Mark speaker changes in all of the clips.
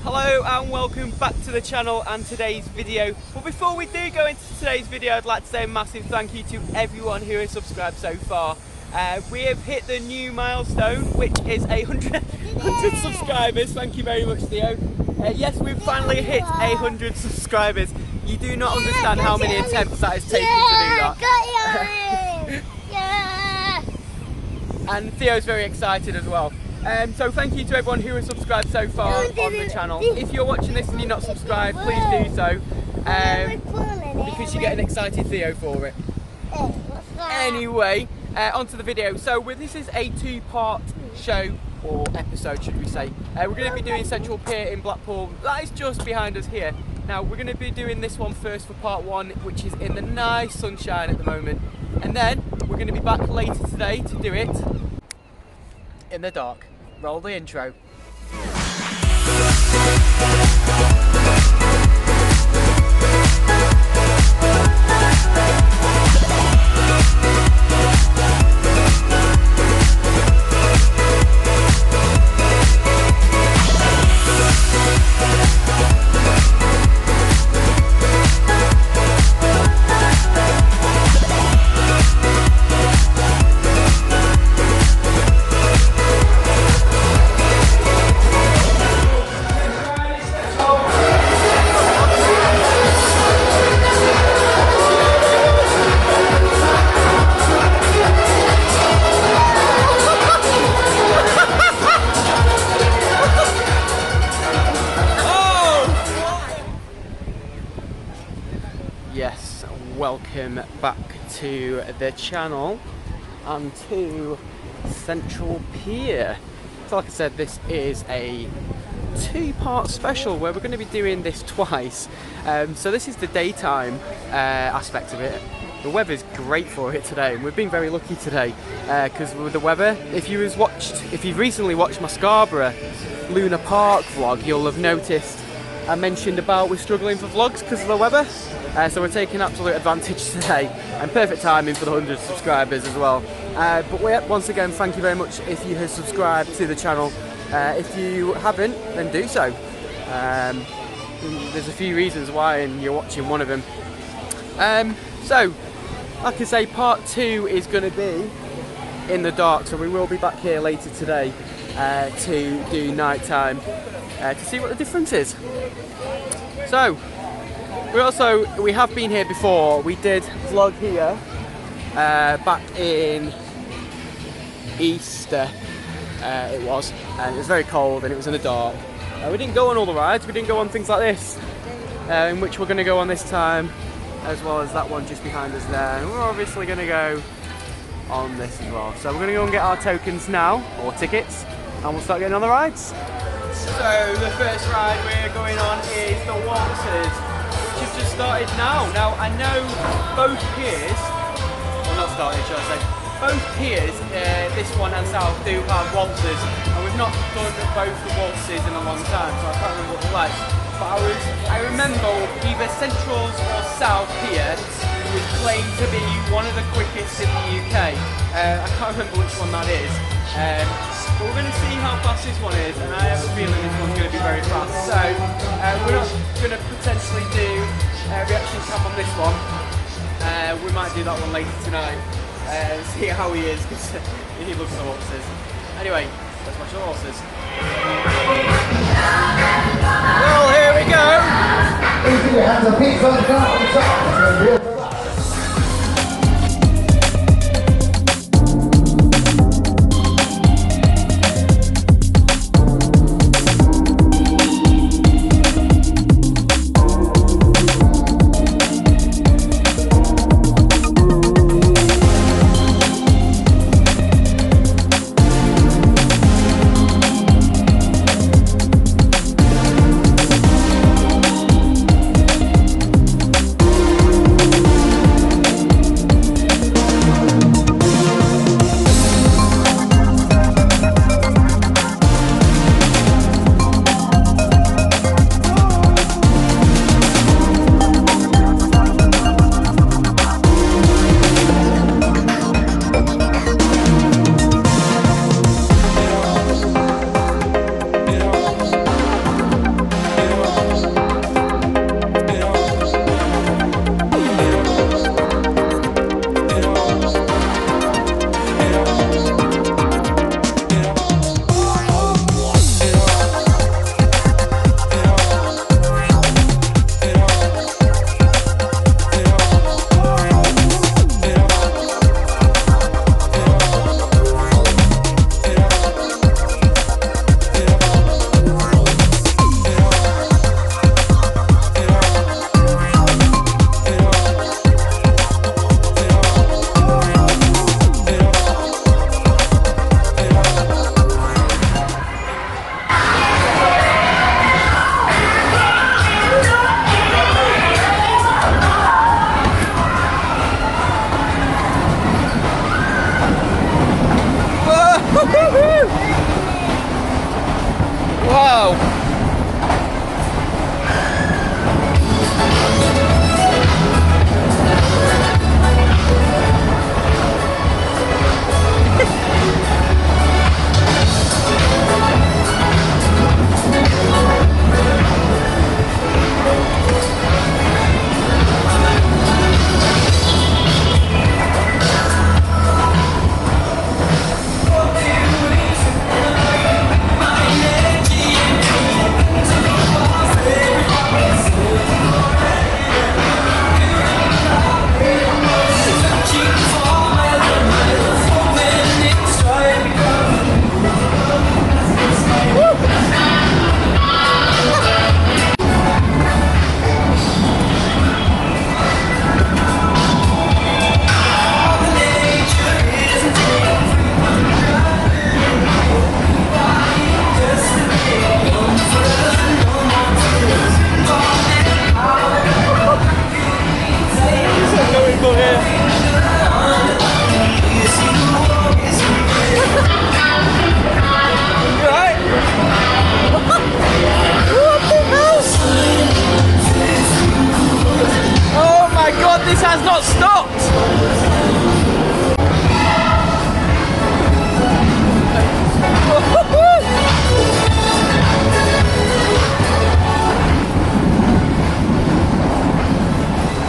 Speaker 1: Hello and welcome back to the channel and today's video. But before we do go into today's video, I'd like to say a massive thank you to everyone who has subscribed so far. We have hit the new milestone, which is 100 subscribers. Thank you very much, Theo. Yes, we've finally hit 100 subscribers. You do not understand how many attempts that has taken to do that. And Theo's very excited as well. So thank you to everyone who has subscribed so far on the channel. If you're watching this and you're not subscribed, please do so, because you get an excited Theo for it. Anyway, onto the video. So this is a two-part show, or episode should we say. We're going to be doing Central Pier in Blackpool. That is just behind us here. Now we're going to be doing this one first for part one, which is in the nice sunshine at the moment. And then we're going to be back later today to do it in the dark. Roll the intro. Yes, welcome back to the channel and to Central Pier. So like I said, this is a two-part special where we're going to be doing this twice. So this is the daytime aspect of it. The weather's great for it today, and we've been very lucky today because with the weather, if you've recently watched my Scarborough Luna Park vlog, you'll have noticed I mentioned about we're struggling for vlogs because of the weather. So we're taking absolute advantage today, and perfect timing for the 100 subscribers as well. But once again, thank you very much if you have subscribed to the channel. If you haven't, then do so. There's a few reasons why, and you're watching one of them. So, like I say, part two is going to be in the dark, so we will be back here later today to do nighttime to see what the difference is. So, we have been here before. We did vlog here back in Easter, it was, and it was very cold and it was in the dark. We didn't go on all the rides, we didn't go on things like this, in which we're going to go on this time, as well as that one just behind us there. And we're obviously going to go on this as well. So we're going to go and get our tokens now, or tickets, and we'll start getting on the rides. So the first ride we're going on is the Waltzers, which has just started now. Now I know both piers, well not started should I say, both piers, this one and south, do have Waltzers, and we've not done both the Waltzers in a long time, so I can't remember what they're like. But I remember either Central's or South Pier was claimed to be one of the quickest in the UK. I can't remember which one that is. But we're going to see how fast this one is, and I have a feeling this one's going to be very fast. So we're not going to potentially do reaction cam on this one. We might do that one later tonight and see how he is, because he loves the horses. Anyway, let's watch the horses. Well, here we go. go. This has not stopped!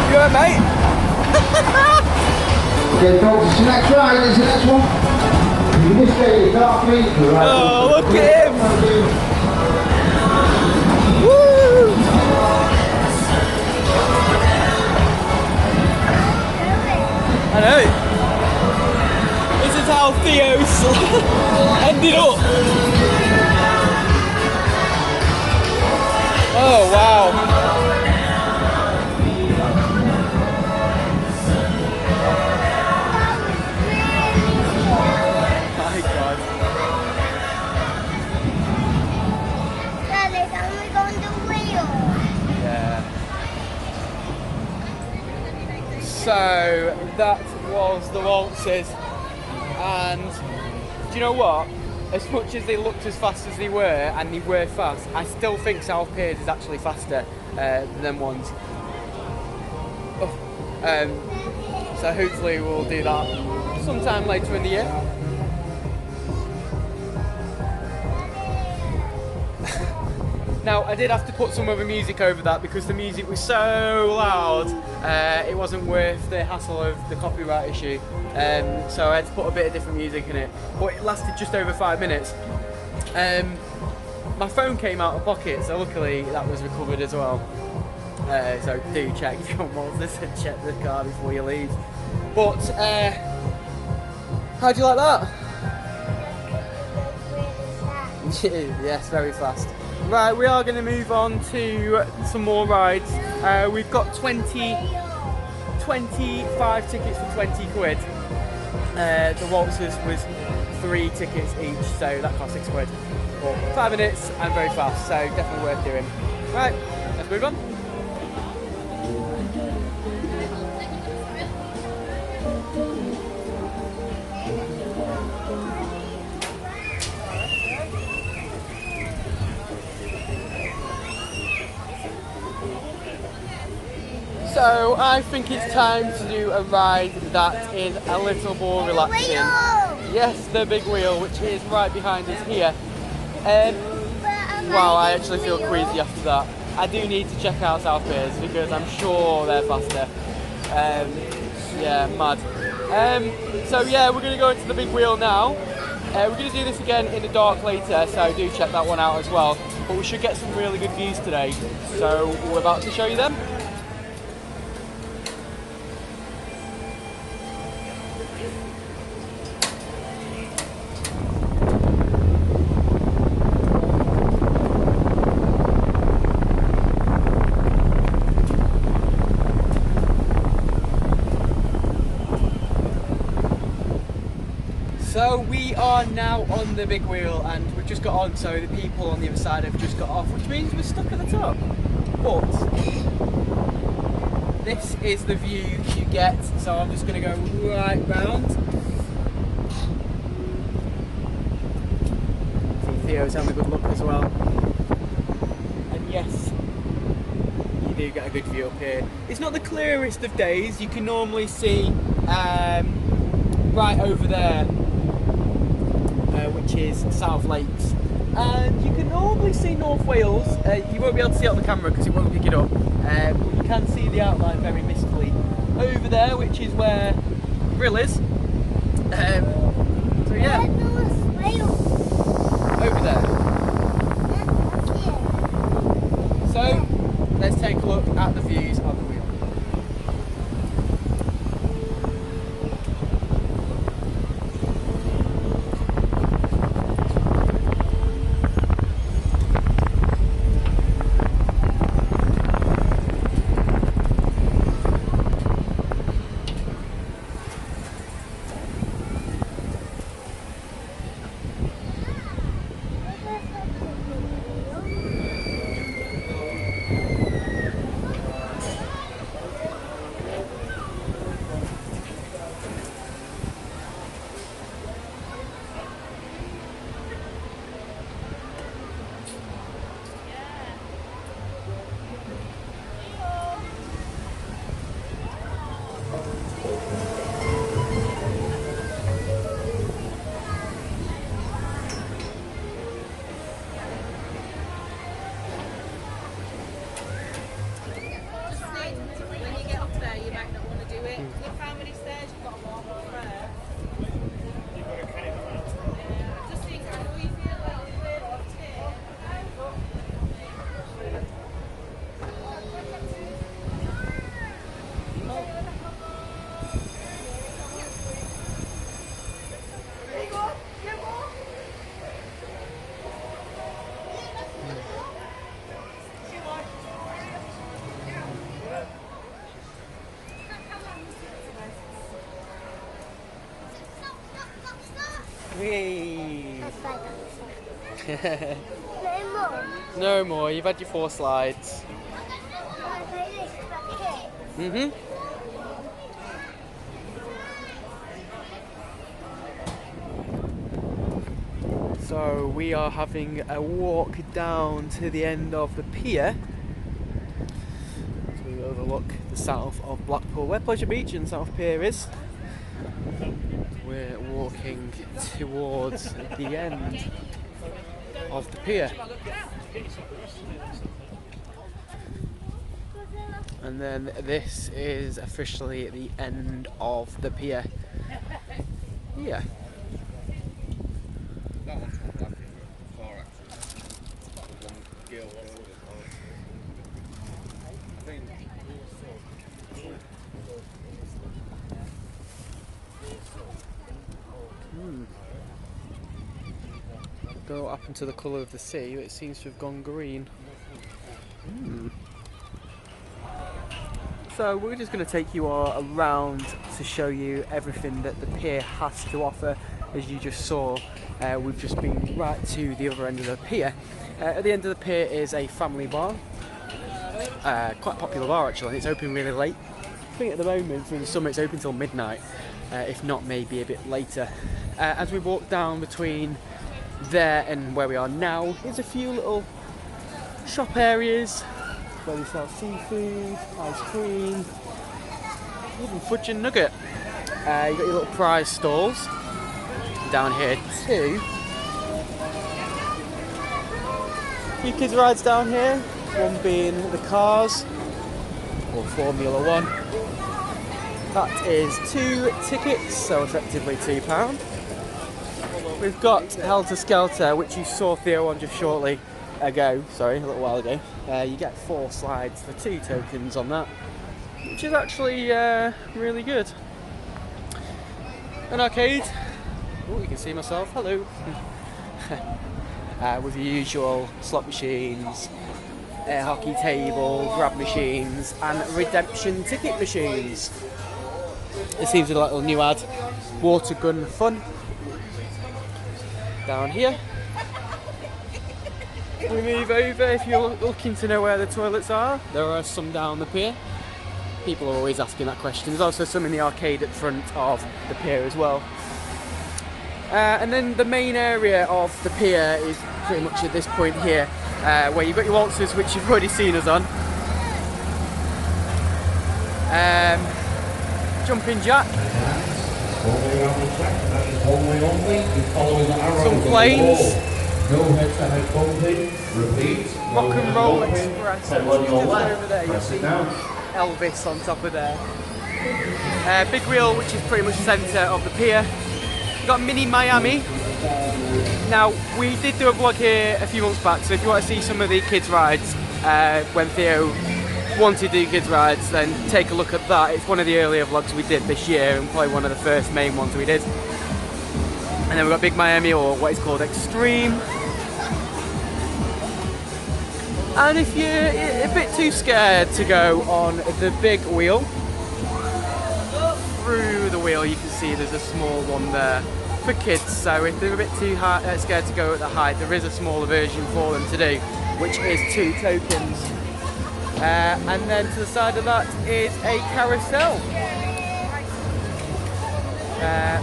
Speaker 1: You alright, mate?
Speaker 2: Okay, folks, it's the next ride, it's the next one. You can just stay in the dark green.
Speaker 1: Oh, look at him! I know. This is how Theo's ended up. Oh wow. My God.
Speaker 3: Daddy, can we go on the wheel?
Speaker 1: Yeah. So that was the Waltzers, and do you know what? As much as they looked as fast as they were, and they were fast, I still think South Piers is actually faster than them ones. So hopefully we'll do that sometime later in the year. Now, I did have to put some other music over that because the music was so loud, it wasn't worth the hassle of the copyright issue. So I had to put a bit of different music in it. But it lasted just over 5 minutes. My phone came out of pocket, so luckily that was recovered as well. So do check your Waltzers and check the car before you leave. But, how'd you like that? Yes, very fast. Right, we are going to move on to some more rides. We've got 25 tickets for 20 quid. The Waltzers was 3 tickets each, so that cost 6 quid. But 5 minutes and very fast, so definitely worth doing. Right, let's move on. So I think it's time to do a ride that is a little more relaxing. Yes, the big wheel, which is right behind us here. Wow, I actually feel queasy after that. I do need to check out South Piers because I'm sure they're faster. Yeah, mad. So yeah, we're going to go into the big wheel now. We're going to do this again in the dark later, so do check that one out as well. But we should get some really good views today, so we're about to show you them. So we are now on the big wheel and we've just got on, so the people on the other side have just got off, which means we're stuck at the top. But this is the view you get, so I'm just going to go right round. I think Theo's having a good look as well. do get a good view up here. It's not the clearest of days. You can normally see right over there, which is South Lakes, and you can normally see North Wales. You won't be able to see it on the camera because it won't pick it up, but you can see the outline very mistily over there, which is where the grill is. So yeah, over there. So let's take a look at the views of the wheel. Whee!
Speaker 3: No more.
Speaker 1: No more, you've had your 4 slides. Mm-hmm. So we are having a walk down to the end of the pier. So we overlook the south of Blackpool, where Pleasure Beach and South Pier is. We're walking towards the end of the pier. And then this is officially the end of the pier. Yeah. Don't know what happened to the colour of the sea, it seems to have gone green. So we're just going to take you all around to show you everything that the pier has to offer. As you just saw, we've just been right to the other end of the pier. At the end of the pier is a family bar, quite a popular bar actually, and it's open really late. I think at the moment through the summer it's open till midnight, if not maybe a bit later. As we walk down between there and where we are now, there's a few little shop areas where they sell seafood, ice cream, even fudge and nugget. You've got your little prize stalls down here too. A few kids rides down here, one being the cars, or Formula One. That is 2 tickets, so effectively £2. We've got Helter Skelter, which you saw Theo on just a little while ago. You get 4 slides for 2 tokens on that, which is actually really good. An arcade. Oh, you can see myself. Hello. With your usual slot machines, air hockey table, grab machines, and redemption ticket machines. It seems a little new ad. Water gun fun. Down here. We move over, if you're looking to know where the toilets are, there are some down the pier. People are always asking that question. There's also some in the arcade at the front of the pier as well. And then the main area of the pier is pretty much at this point here, where you've got your Waltzers, which you've already seen us on. Jumping jack.
Speaker 4: One way around the track, and that is one way only. You're following the arrow.
Speaker 1: Some planes.
Speaker 4: No head-to-head bumping. Repeat.
Speaker 1: Rock and Roll Express.
Speaker 4: Head on your left.
Speaker 1: Over there, you
Speaker 4: Press
Speaker 1: see
Speaker 4: it down.
Speaker 1: Elvis on top of there. Big wheel, which is pretty much the centre of the pier. We've got Mini Miami. Now, we did do a vlog here a few months back, so if you want to see some of the kids' rides, when Theo wanted to do kids' rides, then take a look at that. It's one of the earlier vlogs we did this year, and probably one of the first main ones we did. And then we've got Big Miami, or what is called Extreme. And if you're a bit too scared to go on the big wheel, through the wheel you can see there's a small one there for kids. So if they're a bit too scared to go at the height, there is a smaller version for them to do, which is 2 tokens. And then to the side of that is a carousel.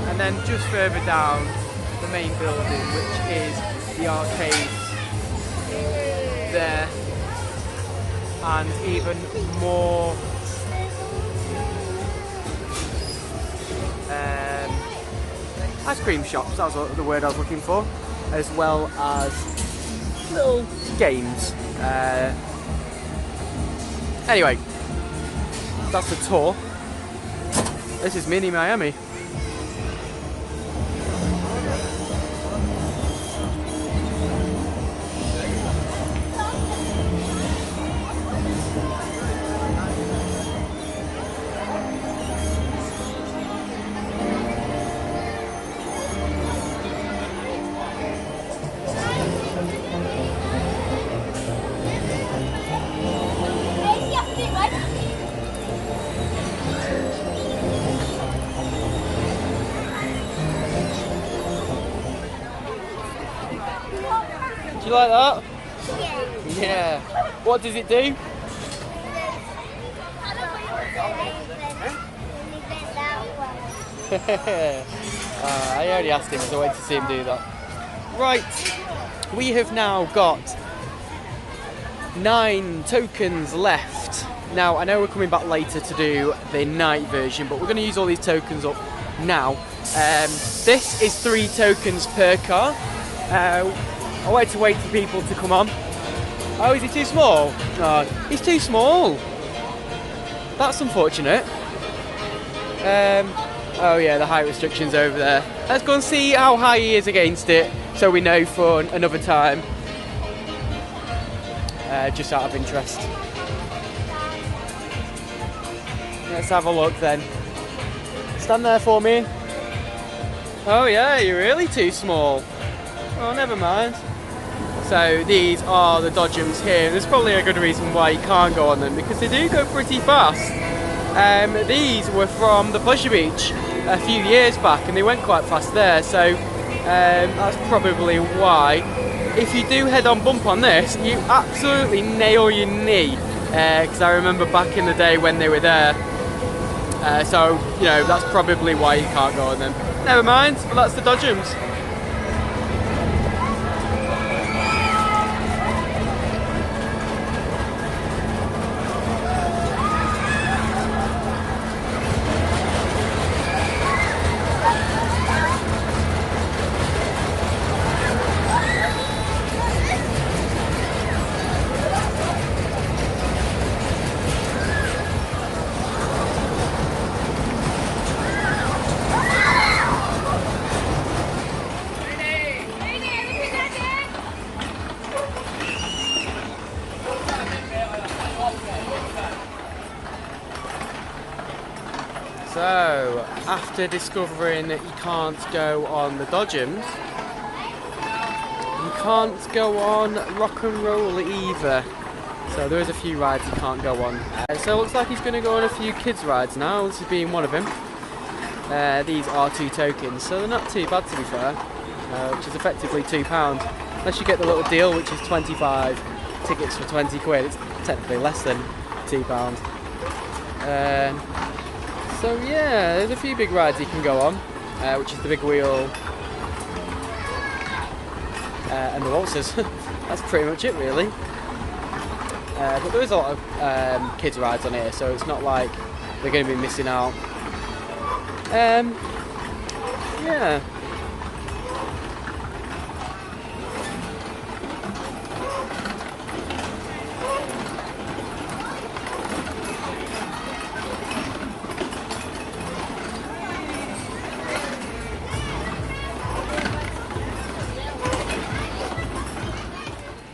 Speaker 1: And then just further down, the main building, which is the arcades there. And even more ice cream shops, that was the word I was looking for, as well as little games. Anyway, that's the tour. This is Mini Miami. Do you like that?
Speaker 3: Yeah.
Speaker 1: Yeah. What does it do? I already asked him, so I wait to see him do that. Right, we have now got 9 tokens left. Now, I know we're coming back later to do the night version, but we're going to use all these tokens up now. This is 3 tokens per car. I wait to wait for people to come on. Oh, is he too small? Oh, he's too small. That's unfortunate. Oh yeah, the height restriction's over there. Let's go and see how high he is against it, so we know for another time. Just out of interest. Let's have a look then. Stand there for me. Oh yeah, you're really too small. Oh, never mind. So these are the dodgems here. There's probably a good reason why you can't go on them, because they do go pretty fast. These were from the Pleasure Beach a few years back, and they went quite fast there, so that's probably why. If you do head on bump on this, you absolutely nail your knee, because I remember back in the day when they were there. So, you know, that's probably why you can't go on them. Never mind, but that's the dodgems. So, after discovering that you can't go on the dodgems, you can't go on rock and roll either. So there is a few rides you can't go on. So it looks like he's going to go on a few kids rides now, this is being one of them. These are 2 tokens, so they're not too bad to be fair, which is effectively £2. Unless you get the little deal, which is 25 tickets for 20 quid, it's technically less than £2. So yeah, there's a few big rides you can go on, which is the big wheel and the Waltzers. That's pretty much it really. But there is a lot of kids rides on here, so it's not like they're going to be missing out. Yeah.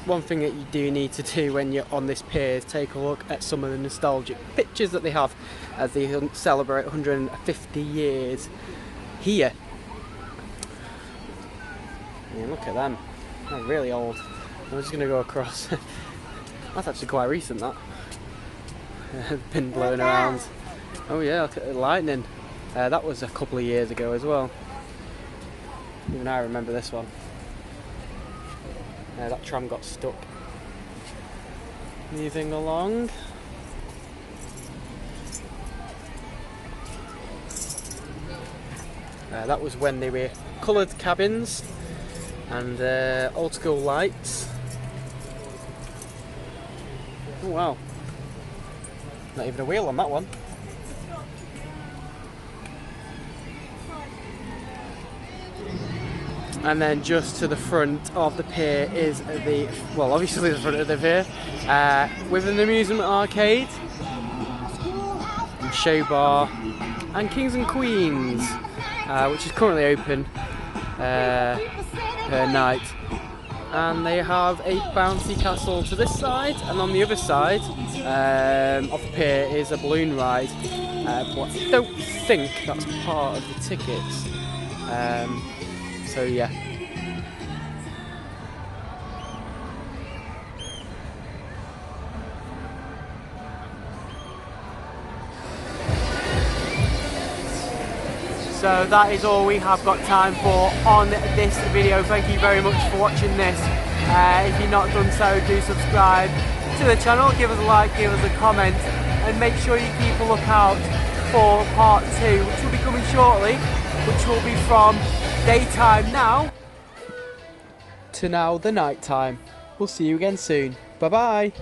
Speaker 1: One thing that you do need to do when you're on this pier is take a look at some of the nostalgic pictures that they have as they celebrate 150 years here. Yeah, look at them. They're really old. I'm just going to go across. That's actually quite recent, that. Been blowing around. Oh yeah, look at the lightning. That was a couple of years ago as well. Even I remember this one. That tram got stuck. Moving along. That was when they were coloured cabins and old school lights. Oh wow. Not even a wheel on that one. And then just to the front of the pier is the, well, obviously the front of the pier, with an amusement arcade, and show bar, and Kings and Queens, which is currently open per night. And they have a bouncy castle to this side, and on the other side of the pier is a balloon ride. But I don't think that's part of the tickets. So yeah. So that is all we have got time for on this video. Thank you very much for watching this. If you've not done so, do subscribe to the channel, give us a like, give us a comment, and make sure you keep a lookout for part 2, which will be coming shortly, which will be from daytime now to now the night time. We'll see you again soon. Bye bye.